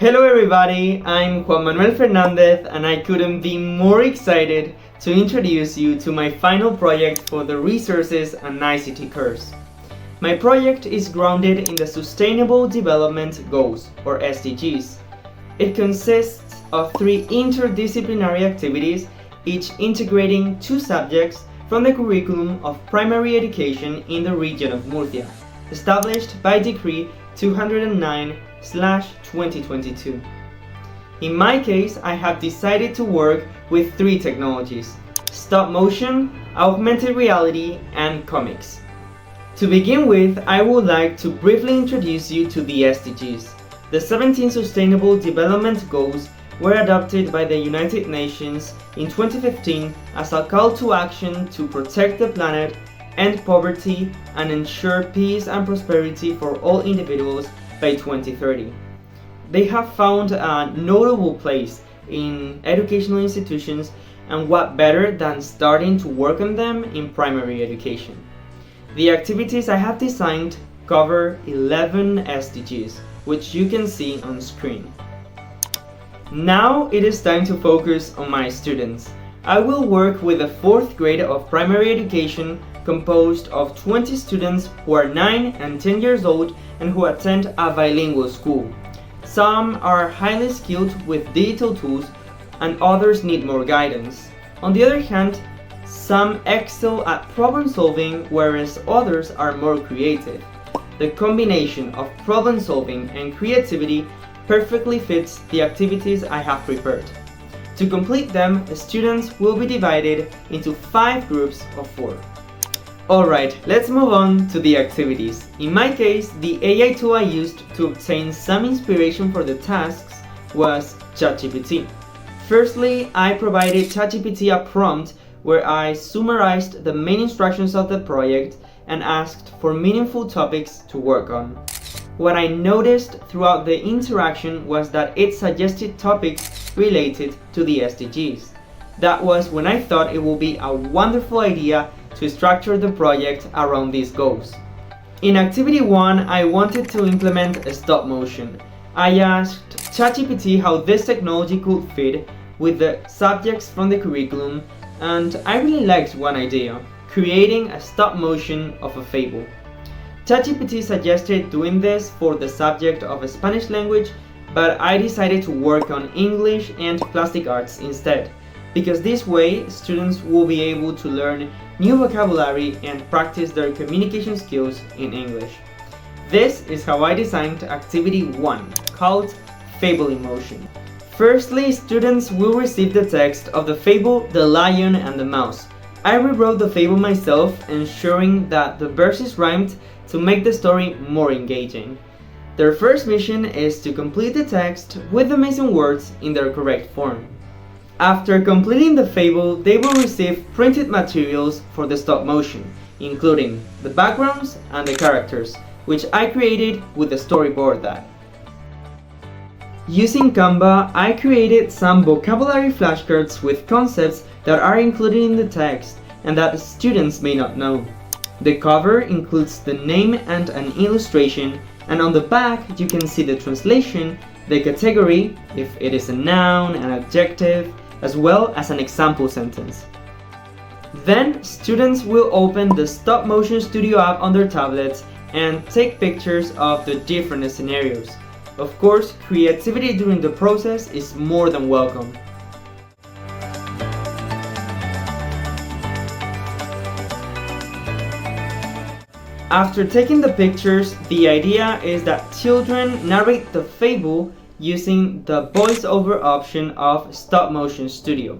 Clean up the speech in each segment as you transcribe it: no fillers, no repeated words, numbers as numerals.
Hello everybody, I'm Juan Manuel Fernandez and I couldn't be more excited to introduce you to my final project for the Resources and ICT course. My project is grounded in the Sustainable Development Goals, or SDGs. It consists of 3 interdisciplinary activities, each integrating 2 subjects from the curriculum of primary education in the region of Murcia, established by Decree 209/2022. In my case, I have decided to work with 3 technologies: stop motion, augmented reality, and comics. To begin with, I would like to briefly introduce you to the SDGs. The 17 Sustainable Development Goals were adopted by the United Nations in 2015 as a call to action to protect the planet, end poverty, and ensure peace and prosperity for all individuals by 2030. They have found a notable place in educational institutions, and what better than starting to work on them in primary education. The activities I have designed cover 11 SDGs, which you can see on screen. Now it is time to focus on my students. I will work with the 4th grade of primary education, composed of 20 students who are 9 and 10 years old and who attend a bilingual school. Some are highly skilled with digital tools and others need more guidance. On the other hand, some excel at problem solving, whereas others are more creative. The combination of problem solving and creativity perfectly fits the activities I have prepared. To complete them, students will be divided into 5 groups of 4. Alright, let's move on to the activities. In my case, the AI tool I used to obtain some inspiration for the tasks was ChatGPT. Firstly, I provided ChatGPT a prompt where I summarized the main instructions of the project and asked for meaningful topics to work on. What I noticed throughout the interaction was that it suggested topics related to the SDGs. That was when I thought it would be a wonderful idea to structure the project around these goals. In Activity 1, I wanted to implement a stop motion. I asked ChatGPT how this technology could fit with the subjects from the curriculum, and I really liked one idea: creating a stop motion of a fable. ChatGPT suggested doing this for the subject of Spanish language, but I decided to work on English and plastic arts instead, because this way students will be able to learn new vocabulary and practice their communication skills in English. This is how I designed Activity 1, called Fable in Motion. Firstly, students will receive the text of the fable The Lion and the Mouse. I rewrote the fable myself, ensuring that the verses rhymed to make the story more engaging. Their first mission is to complete the text with the missing words in their correct form. After completing the fable, they will receive printed materials for the stop motion, including the backgrounds and the characters, which I created with the storyboard that. Using Canva, I created some vocabulary flashcards with concepts that are included in the text and that students may not know. The cover includes the name and an illustration, and on the back you can see the translation, the category, if it is a noun, an adjective, as well as an example sentence. Then students will open the Stop Motion Studio app on their tablets and take pictures of the different scenarios. Of course, creativity during the process is more than welcome. After taking the pictures, the idea is that children narrate the fable using the voiceover option of Stop Motion Studio.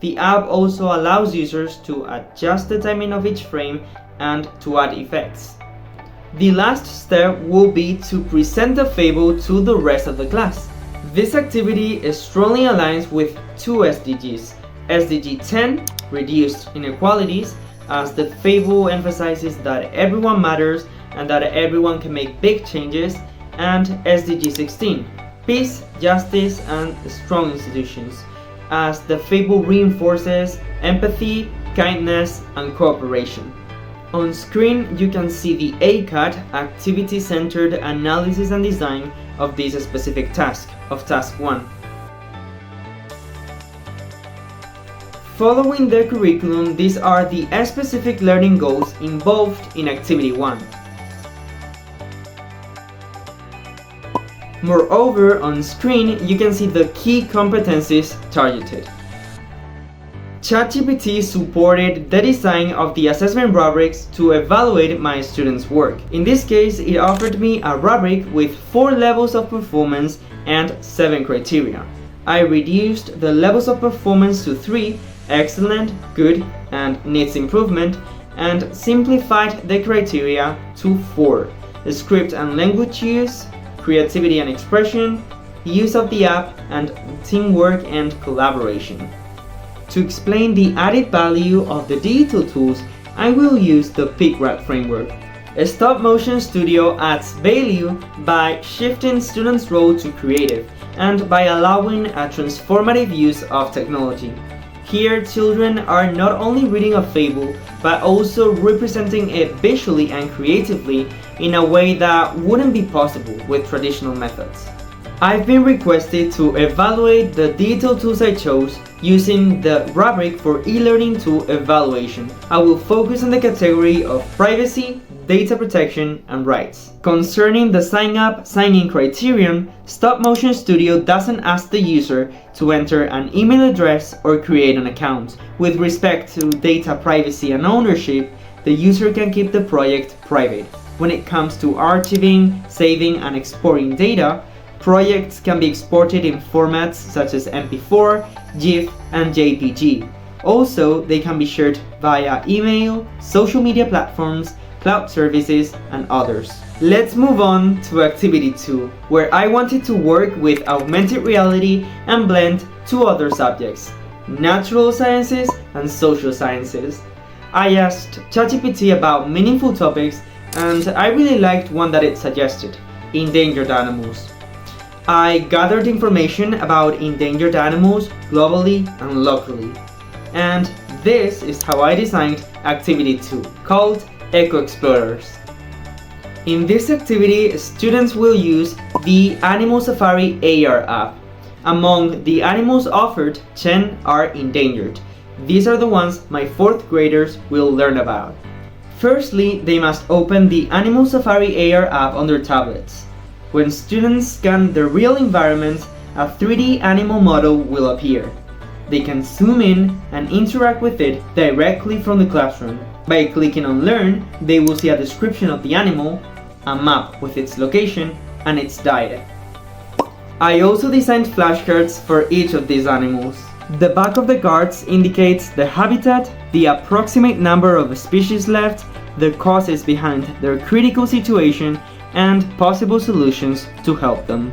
The app also allows users to adjust the timing of each frame and to add effects. The last step will be to present the fable to the rest of the class. This activity is strongly aligned with 2 SDGs. SDG 10, Reduced Inequalities, as the fable emphasizes that everyone matters and that everyone can make big changes, and SDG 16, Peace, Justice, and Strong Institutions, as the fable reinforces empathy, kindness, and cooperation. On screen, you can see the ACAT, Activity-Centered Analysis and Design, of this specific task, of Task 1. Following the curriculum, these are the specific learning goals involved in Activity 1. Moreover, on screen, you can see the key competencies targeted. ChatGPT supported the design of the assessment rubrics to evaluate my students' work. In this case, it offered me a rubric with 4 levels of performance and 7 criteria. I reduced the levels of performance to 3, excellent, good, and needs improvement, and simplified the criteria to 4, script and language use, creativity and expression, use of the app, and teamwork and collaboration. To explain the added value of the digital tools, I will use the PICRAT framework. A stop-motion studio adds value by shifting students' role to creative and by allowing a transformative use of technology. Here, children are not only reading a fable, but also representing it visually and creatively in a way that wouldn't be possible with traditional methods. I've been requested to evaluate the digital tools I chose using the rubric for e-learning tool evaluation. I will focus on the category of privacy, data protection, and rights. Concerning the sign-up, sign-in criterion, Stop Motion Studio doesn't ask the user to enter an email address or create an account. With respect to data privacy and ownership, the user can keep the project private. When it comes to archiving, saving, and exporting data, projects can be exported in formats such as MP4, GIF, and JPG. Also, they can be shared via email, social media platforms, cloud services, and others. Let's move on to Activity 2, where I wanted to work with augmented reality and blend 2 other subjects, natural sciences and social sciences. I asked ChatGPT about meaningful topics, and I really liked one that it suggested, endangered animals. I gathered information about endangered animals globally and locally. And this is how I designed Activity 2, called Eco Explorers. In this activity, students will use the Animal Safari AR app. Among the animals offered, 10 are endangered. These are the ones my 4th graders will learn about. Firstly, they must open the Animal Safari AR app on their tablets. When students scan the real environment, a 3D animal model will appear. They can zoom in and interact with it directly from the classroom. By clicking on Learn, they will see a description of the animal, a map with its location, and its diet. I also designed flashcards for each of these animals. The back of the cards indicates the habitat, the approximate number of species left, the causes behind their critical situation, and possible solutions to help them.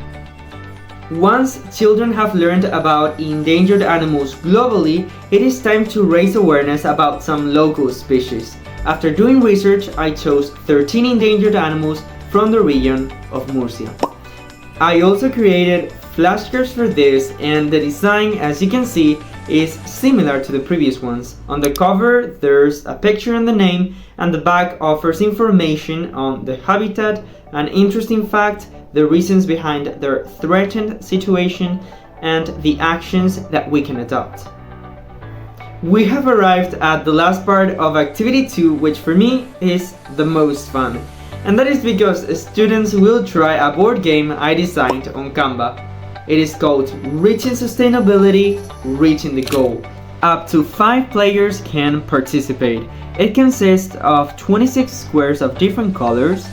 Once children have learned about endangered animals globally, it is time to raise awareness about some local species. After doing research, I chose 13 endangered animals from the region of Murcia. I also created flashcards for this, and the design, as you can see, is similar to the previous ones. On the cover, there's a picture and the name, and the back offers information on the habitat, an interesting fact, the reasons behind their threatened situation, and the actions that we can adopt. We have arrived at the last part of Activity 2, which for me is the most fun. And that is because students will try a board game I designed on Canva. It is called Reaching Sustainability, Reaching the Goal. Up to 5 players can participate. It consists of 26 squares of different colors.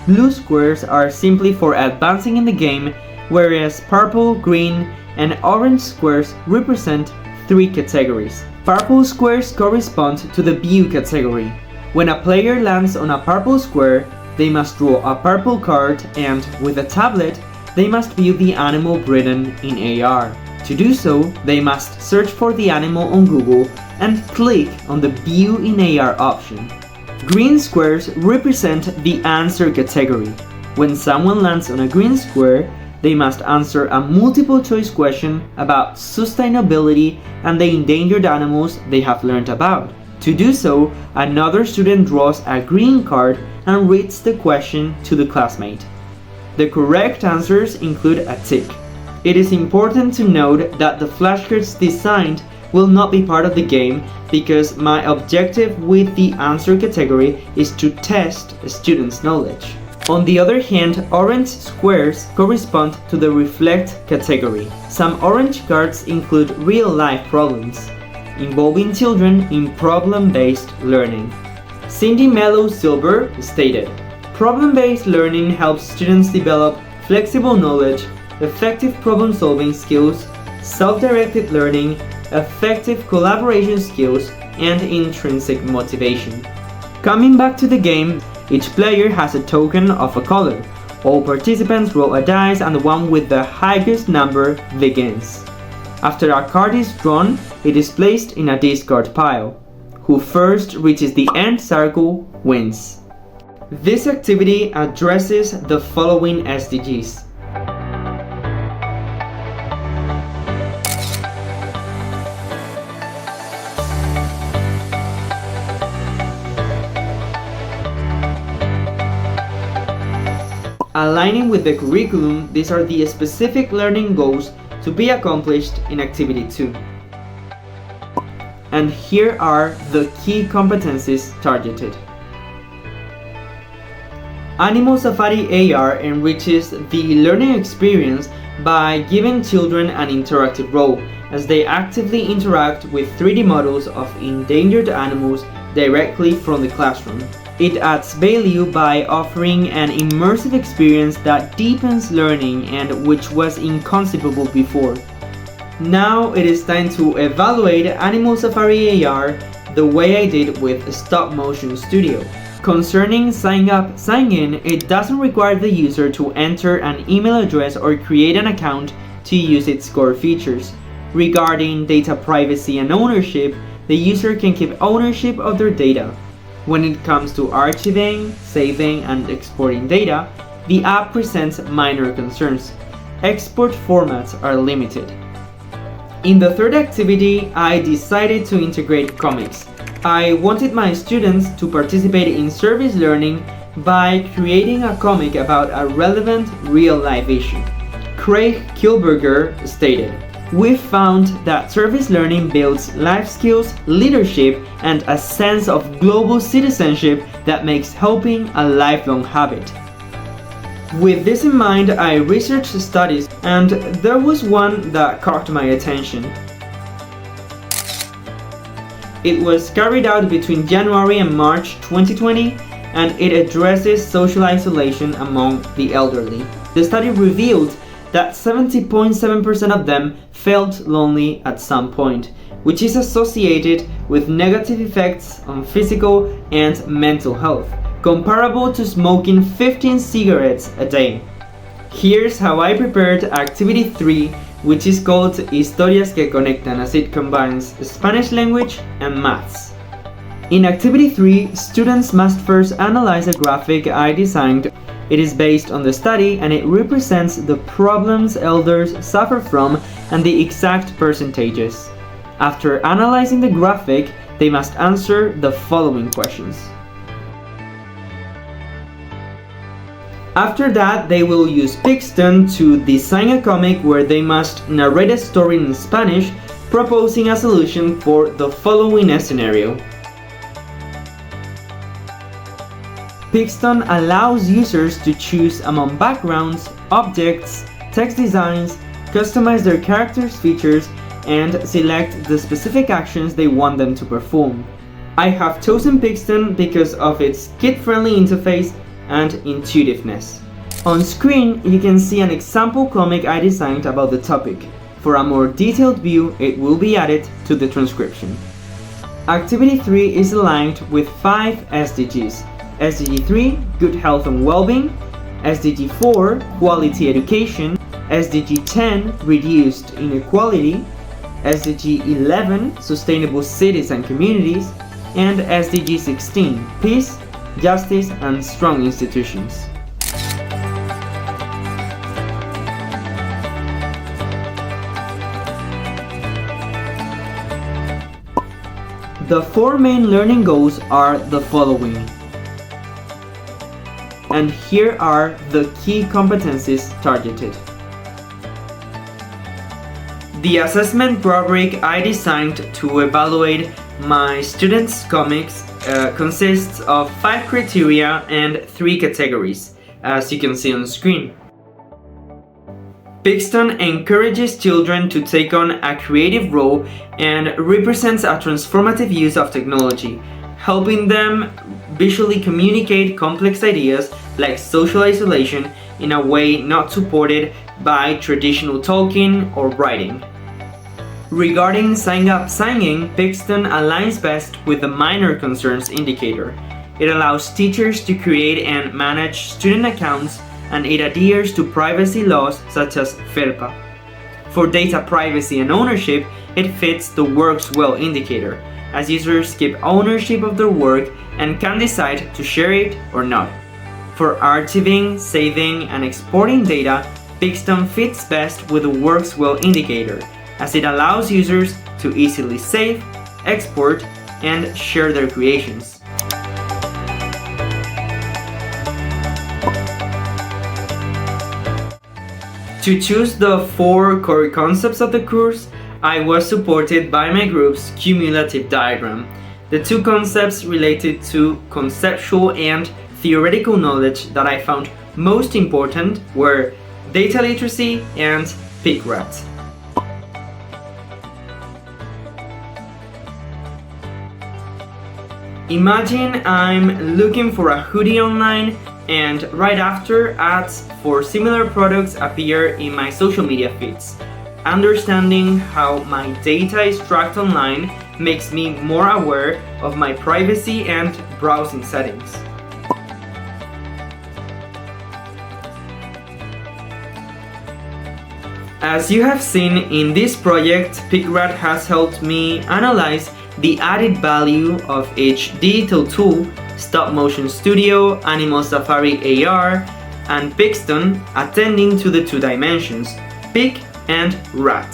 Blue squares are simply for advancing in the game, whereas purple, green, and orange squares represent 3 categories. Purple squares correspond to the view category. When a player lands on a purple square, they must draw a purple card, and with a tablet, they must view the animal written in AR. To do so, they must search for the animal on Google and click on the View in AR option. Green squares represent the answer category. When someone lands on a green square, they must answer a multiple choice question about sustainability and the endangered animals they have learned about. To do so, another student draws a green card and reads the question to the classmate. The correct answers include a tick. It is important to note that the flashcards designed will not be part of the game because my objective with the answer category is to test a student's knowledge. On the other hand, orange squares correspond to the reflect category. Some orange cards include real-life problems involving children in problem-based learning. Cindy Mello Silver stated, "Problem-based learning helps students develop flexible knowledge, effective problem-solving skills, self-directed learning, effective collaboration skills, and intrinsic motivation." Coming back to the game, each player has a token of a color. All participants roll a dice and the one with the highest number begins. After a card is drawn, it is placed in a discard pile. Who first reaches the end circle wins. This activity addresses the following SDGs. Aligning with the curriculum, these are the specific learning goals to be accomplished in Activity 2. And here are the key competencies targeted. Animal Safari AR enriches the learning experience by giving children an interactive role as they actively interact with 3D models of endangered animals directly from the classroom. It adds value by offering an immersive experience that deepens learning and which was inconceivable before. Now it is time to evaluate Animal Safari AR the way I did with Stop Motion Studio. Concerning sign up, sign in, it doesn't require the user to enter an email address or create an account to use its core features. Regarding data privacy and ownership, the user can keep ownership of their data. When it comes to archiving, saving, and exporting data, the app presents minor concerns. Export formats are limited. In the third activity, I decided to integrate comics. I wanted my students to participate in service learning by creating a comic about a relevant real-life issue. Craig Kilberger stated, "We found that service learning builds life skills, leadership, and a sense of global citizenship that makes helping a lifelong habit." With this in mind, I researched studies and there was one that caught my attention. It was carried out between January and March 2020 and it addresses social isolation among the elderly. The study revealed that 70.7% of them felt lonely at some point, which is associated with negative effects on physical and mental health, comparable to smoking 15 cigarettes a day. Here's how I prepared Activity 3, which is called Historias que Conectan, as it combines Spanish language and maths. In Activity 3, students must first analyze a graphic I designed. It is based on the study and it represents the problems elders suffer from and the exact percentages. After analyzing the graphic, they must answer the following questions. After that, they will use Pixton to design a comic where they must narrate a story in Spanish, proposing a solution for the following scenario. Pixton allows users to choose among backgrounds, objects, text designs, customize their characters' features, and select the specific actions they want them to perform. I have chosen Pixton because of its kid-friendly interface and intuitiveness. On screen, you can see an example comic I designed about the topic. For a more detailed view, it will be added to the transcription. Activity 3 is aligned with 5 SDGs. SDG 3, Good Health and Well-being, SDG 4, Quality Education, SDG 10, Reduced Inequality, SDG 11, Sustainable Cities and Communities, and SDG 16, Peace, Justice, and Strong Institutions. The four main learning goals are the following. And here are the key competencies targeted. The assessment rubric I designed to evaluate my students' comics consists of 5 criteria and 3 categories, as you can see on the screen. Pixton encourages children to take on a creative role and represents a transformative use of technology, helping them visually communicate complex ideas like social isolation in a way not supported by traditional talking or writing. Regarding sign up, signing, Pixton aligns best with the minor concerns indicator. It allows teachers to create and manage student accounts, and it adheres to privacy laws such as FERPA. For data privacy and ownership, it fits the works well indicator, as users keep ownership of their work and can decide to share it or not. For archiving, saving, and exporting data, Pixton fits best with the works well indicator, as it allows users to easily save, export, and share their creations. To choose the 4 core concepts of the course, I was supported by my group's cumulative diagram. The 2 concepts related to conceptual and theoretical knowledge that I found most important were data literacy and PICRAT. Imagine I'm looking for a hoodie online, and right after, ads for similar products appear in my social media feeds. Understanding how my data is tracked online makes me more aware of my privacy and browsing settings. As you have seen in this project, PICRAT has helped me analyze the added value of each digital tool: Stop Motion Studio, Animal Safari AR, and Pixton, attending to the 2 dimensions, PIC and RAT.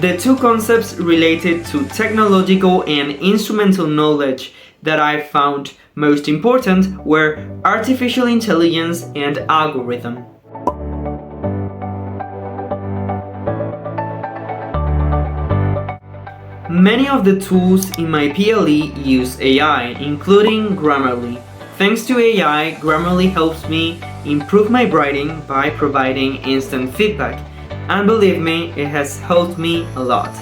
The 2 concepts related to technological and instrumental knowledge that I found most important were artificial intelligence and algorithm. Many of the tools in my PLE use AI, including Grammarly. Thanks to AI, Grammarly helps me improve my writing by providing instant feedback, and believe me, it has helped me a lot.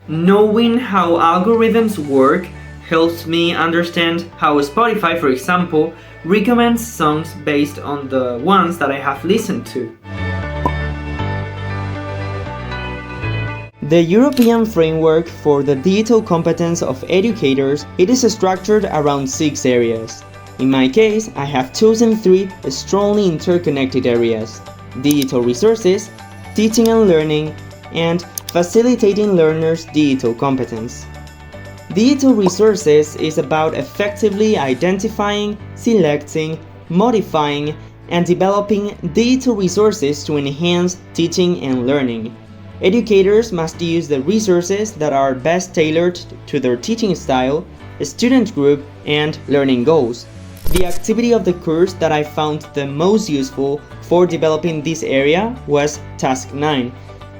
Knowing how algorithms work helps me understand how Spotify, for example, recommends songs based on the ones that I have listened to. The European Framework for the Digital Competence of Educators, it is structured around 6 areas. In my case, I have chosen 3 strongly interconnected areas: digital resources, teaching and learning, and facilitating learners' digital competence. Digital resources is about effectively identifying, selecting, modifying, and developing digital resources to enhance teaching and learning. Educators must use the resources that are best tailored to their teaching style, student group, and learning goals. The activity of the course that I found the most useful for developing this area was Task 9,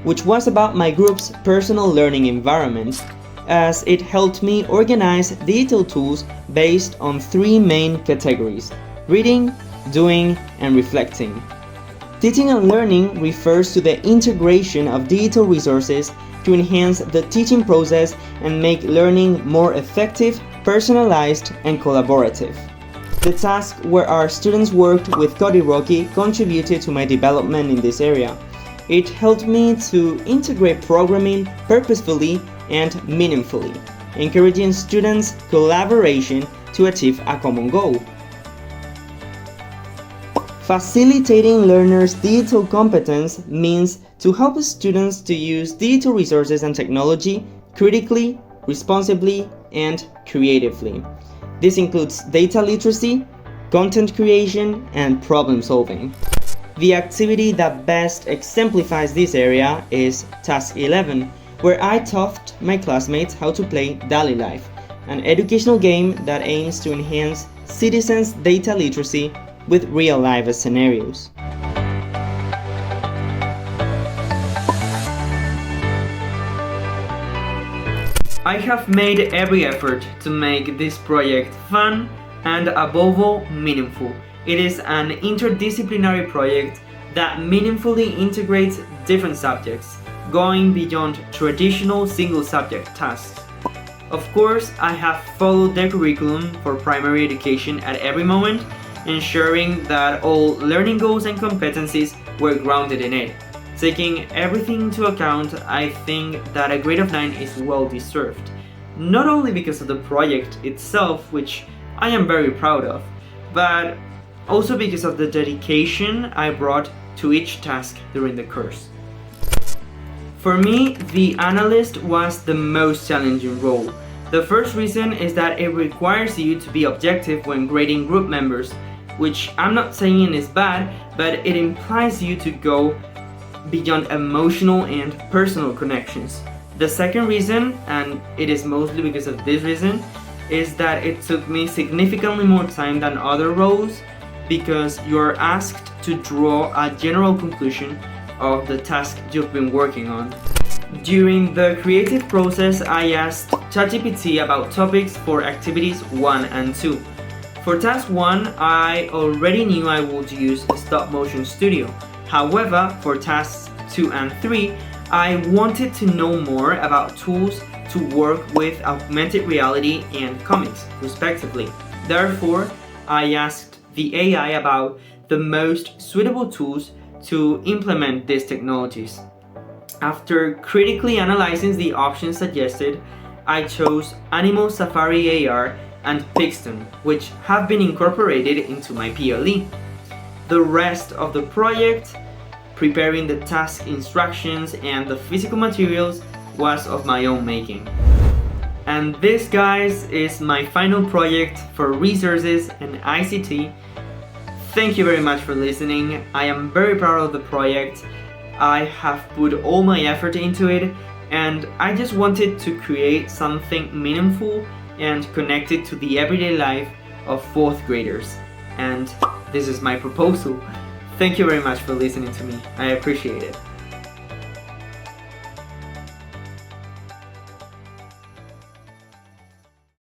which was about my group's personal learning environment, as it helped me organize digital tools based on 3 main categories: reading, doing, and reflecting. Teaching and learning refers to the integration of digital resources to enhance the teaching process and make learning more effective, personalized, and collaborative. The task where our students worked with Codiroki contributed to my development in this area. It helped me to integrate programming purposefully and meaningfully, encouraging students' collaboration to achieve a common goal. Facilitating learners' digital competence means to help students to use digital resources and technology critically, responsibly, and creatively. This includes data literacy, content creation, and problem solving. The activity that best exemplifies this area is Task 11, where I taught my classmates how to play Daily Life, an educational game that aims to enhance citizens' data literacy with real-life scenarios. I have made every effort to make this project fun and above all meaningful. It is an interdisciplinary project that meaningfully integrates different subjects, going beyond traditional single subject tasks. Of course, I have followed the curriculum for primary education at every moment, ensuring that all learning goals and competencies were grounded in it. Taking everything into account, I think that a grade of 9 is well deserved. Not only because of the project itself, which I am very proud of, but also because of the dedication I brought to each task during the course. For me, the analyst was the most challenging role. The first reason is that it requires you to be objective when grading group members, which I'm not saying is bad, but it implies you to go beyond emotional and personal connections. The second reason, and it is mostly because of this reason, is that it took me significantly more time than other roles because you are asked to draw a general conclusion of the task you've been working on. During the creative process, I asked ChatGPT about topics for activities 1 and 2. For task 1, I already knew I would use Stop Motion Studio. However, for tasks 2 and 3, I wanted to know more about tools to work with augmented reality and comics, respectively. Therefore, I asked the AI about the most suitable tools to implement these technologies. After critically analyzing the options suggested, I chose Animal Safari AR and Pixton, which have been incorporated into my PLE. The rest of the project, preparing the task instructions and the physical materials, was of my own making. And this, guys, is my final project for Resources and ICT. Thank you very much for listening. I am very proud of the project. I have put all my effort into it, and I just wanted to create something meaningful and connected to the everyday life of 4th graders. And this is my proposal. Thank you very much for listening to me. I appreciate it.